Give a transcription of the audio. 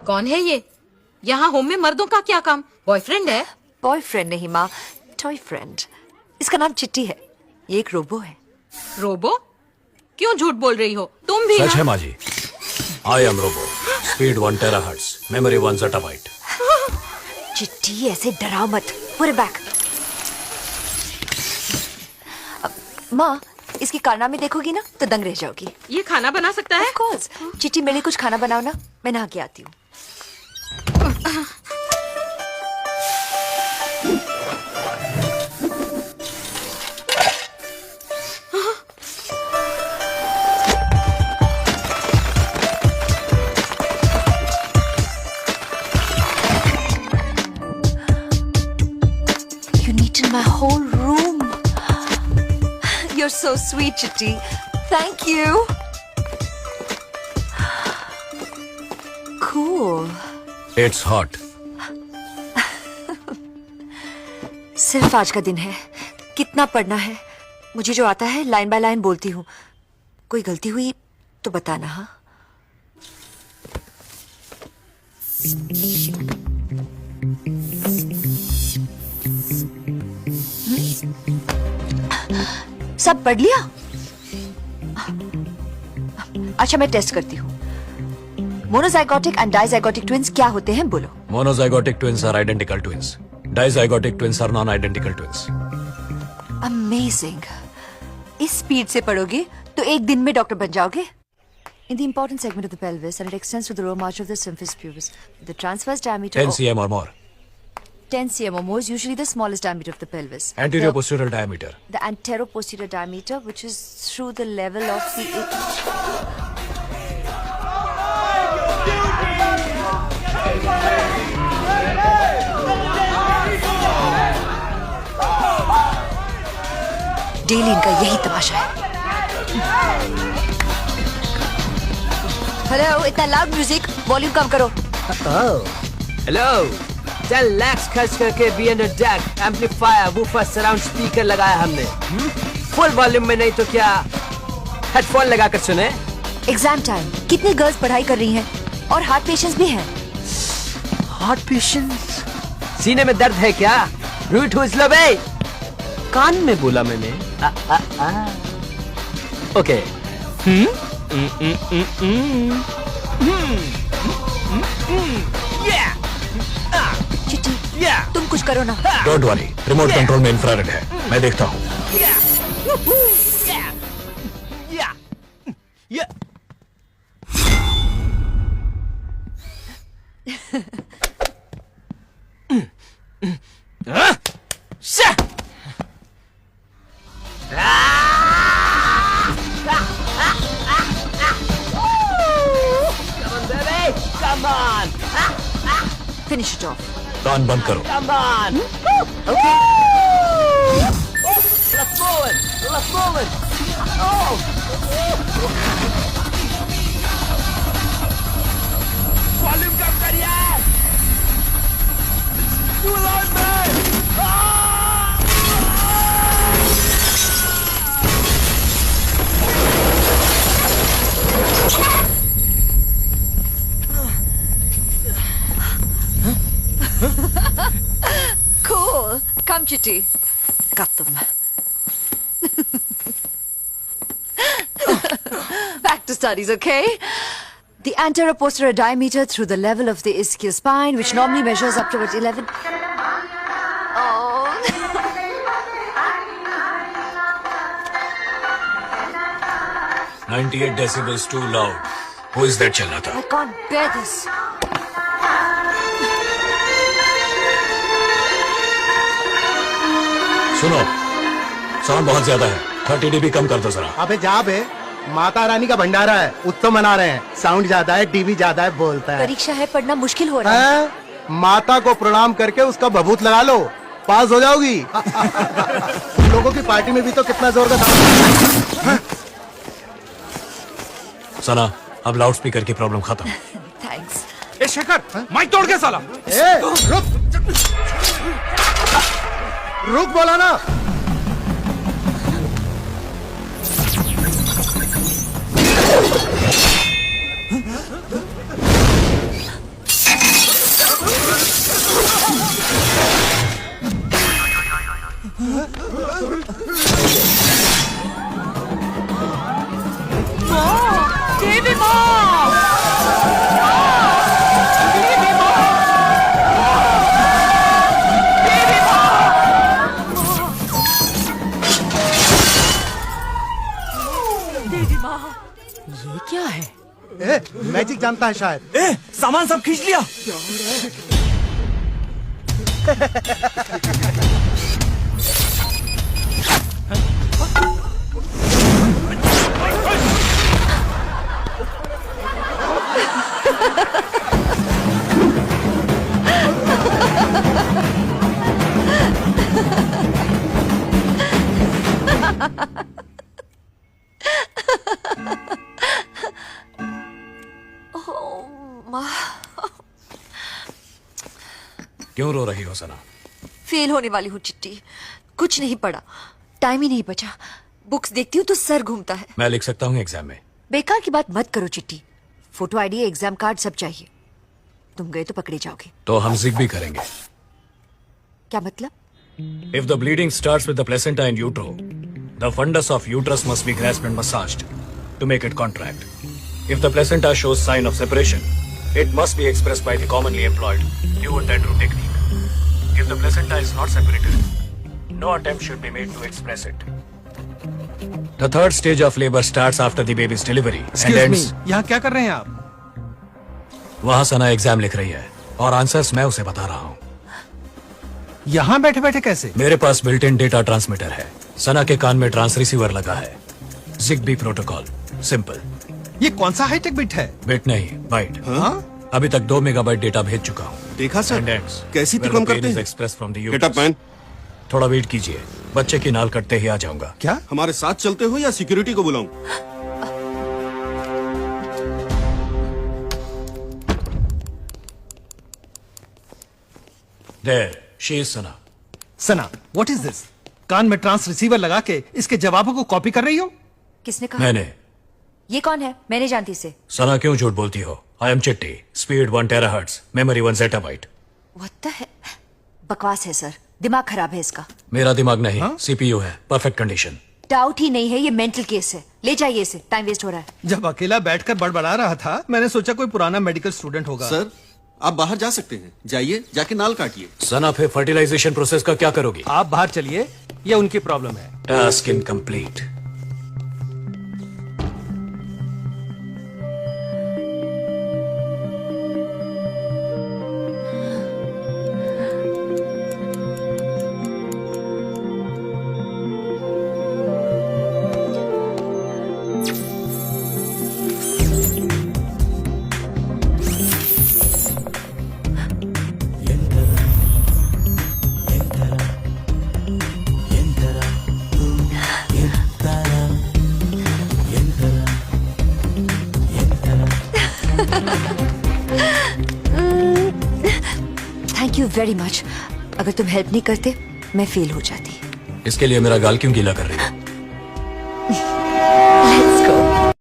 कौन है ये? यहाँ होम में मर्दों का क्या काम? बॉयफ्रेंड है? बॉयफ्रेंड नहीं माँ, टॉय फ्रेंड। इसका नाम चिट्टी है। ये एक रोबो है। रोबो? क्यों झूठ बोल रही हो? तुम भी सच ना? है माँ जी। I am robo, speed 1 terahertz, memory 1 zettabyte। Chitti ऐसे डराओ मत। Put it back. माँ, इसकी कारनामे देखोगी ना तो दंग रह जाओगी। ये खाना बना सकता है? Of course। चिट्टी, मेरे लिए कुछ खाना बनाओ ना, मैं नहा के आती हूँ। You neatened my whole room. You're so sweet, Chitti. Thank you. Cool. It's hot। सिर्फ आज का दिन है। कितना पढ़ना है? मुझे जो आता है लाइन बाय लाइन बोलती हूँ। कोई गलती हुई तो बताना। हाँ, सब पढ़ लिया? अच्छा, मैं टेस्ट करती हूँ। मोनोजाइगोटिक एंड डाइजाइगोटिक ट्विंस क्या होते हैं, बोलो। Monozygotic twins are identical twins। Dizygotic twins are non-identical twins। Amazing. इस स्पीड से पढ़ोगे तो एक दिन में डॉक्टर बन जाओगे। In the important segment of the pelvis and it extends to the lower margin of the symphysis pubis. The transverse diameter 10 cm or more। 10 cm or more is usually the smallest diameter of the pelvis. Anterior posterior diameter। The anteroposterior diameter, which is through the level of the daily इनका यही तमाशा है। Hello, इतना loud music, volume कम करो। Hello, 10 lakh खर्च करके B&O DAC amplifier woofer surround speaker लगाया हमने। Full volume में नहीं तो क्या हेडफोन लगाकर सुने। एग्जाम टाइम, कितनी गर्ल्स पढ़ाई कर रही हैं और हार्ट पेशेंट्स भी हैं। Heart patients? सीने में दर्द है क्या? रूट हुज लो बे। कान में बोला मैंने। ओके। चिट्टी, तुम कुछ करो ना। डोंट वरी, रिमोट कंट्रोल में इंफ्रारेड है, मैं देखता हूँ। Come on! Finish it off. कान बंद करो। Come on! Okay. Let's move it! Let's move it! Oh! Volume कम करिए! Too loud, man! Cool. Come, Chitti. Got them. Back to studies, okay? The anteroposterior diameter through the level of the ischial spine, which normally measures up to about 11. Oh. 98 decibels too loud। Who is that चल रहा था? I can't bear this. सुनो, sound बहुत ज्यादा है, 30 dB कम कर दो जरा। अबे जा बे, माता रानी का भंडारा है, उत्सव मना रहे हैं। साउंड ज्यादा है, डीबी ज्यादा है, बोलता है। परीक्षा है, पढ़ना मुश्किल हो रहा है। माता को प्रणाम करके उसका भभूत लगा लो, पास हो जाओगी। तुम लोगों की पार्टी में भी तो कितना जोर का था। सना, अब लाउड स्पीकर की प्रॉब्लम खत्म। थैंक्स। ए शेखर, माइक तोड़ के साला। ए, रुक बोला ना। ये क्या है? ए, मैजिक जानता है शायद। ए, सामान सब खींच लिया। क्यों रो रही हो सना? फेल होने वाली हूँ चिट्टी, कुछ नहीं पढ़ा, टाइम ही नहीं बचा। बुक्स देखती हूँ तो सर घूमता है। मैं लिख सकता हूँ एग्जाम में। बेकार की बात मत करो चिट्टी, फोटो आईडी एग्जाम कार्ड सब चाहिए। तुम गए तो पकड़े जाओगे। तो हम जिग भी करेंगे। क्या मतलब? If the bleeding starts with the placenta and utero, the fundus of uterus must be grasped and massaged to make it contract. If the placenta shows sign of separation, it must be expressed by the commonly employed Lewis-Dandrew technique. If the placenta is not separated, no attempt should be made to express it. The third stage of labor starts after the baby's delivery and Excuse me, ends. यहाँ क्या कर रहे हैं आप? वहाँ सना exam लिख रही है और आंसर्स मैं उसे बता रहा हूँ। यहाँ बैठे बैठे कैसे? मेरे पास बिल्ट इन डेटा ट्रांसमीटर है। सना के कान में ट्रांस रिसीवर लगा है। ZigBee protocol, simple. ये कौन सा हाईटेक बिट है? बिट नहीं, बाइट। हाँ? अभी तक 2 मेगाबाइट डेटा भेज चुका हूँ। देखा सर, And ends कैसी where तिकड़म the pain करते is हैं। expressed from the get up uterus. Man. थोड़ा वेट कीजिए, बच्चे की नाल कटते ही आ जाऊंगा। क्या? हमारे साथ चलते हो या सिक्योरिटी को बुलाऊं? There, she is Sana. Sana, what is this? कान में ट्रांस रिसीवर लगा के इसके जवाबों को कॉपी कर रही हो? किसने कहा? मैंने। ये कौन है? मैं नहीं जानती इसे। सना क्यों झूठ बोलती हो? आई एम चिट्टी, speed 1 terahertz, memory 1 zettabyte. What the hell? बकवास है सर, दिमाग खराब है इसका। मेरा दिमाग नहीं, CPU है, परफेक्ट कंडीशन। डाउट ही नहीं है, ये मेंटल केस है। ले जाइए इसे, टाइम वेस्ट हो रहा है। जब अकेला बैठकर बड़बड़ा रहा था, मैंने सोचा कोई पुराना मेडिकल स्टूडेंट होगा। सर, आप बाहर जा सकते हैं। जाइए, जाके नाल काटिए। सना फिर फर्टिलाइजेशन प्रोसेस का क्या करोगी? आप बाहर चलिए, ये उनकी प्रॉब्लम है। Task incomplete. Thank you very much. अगर तुम हेल्प नहीं करते मैं फेल हो जाती। इसके लिए मेरा गाल क्यों गीला कर रही हो?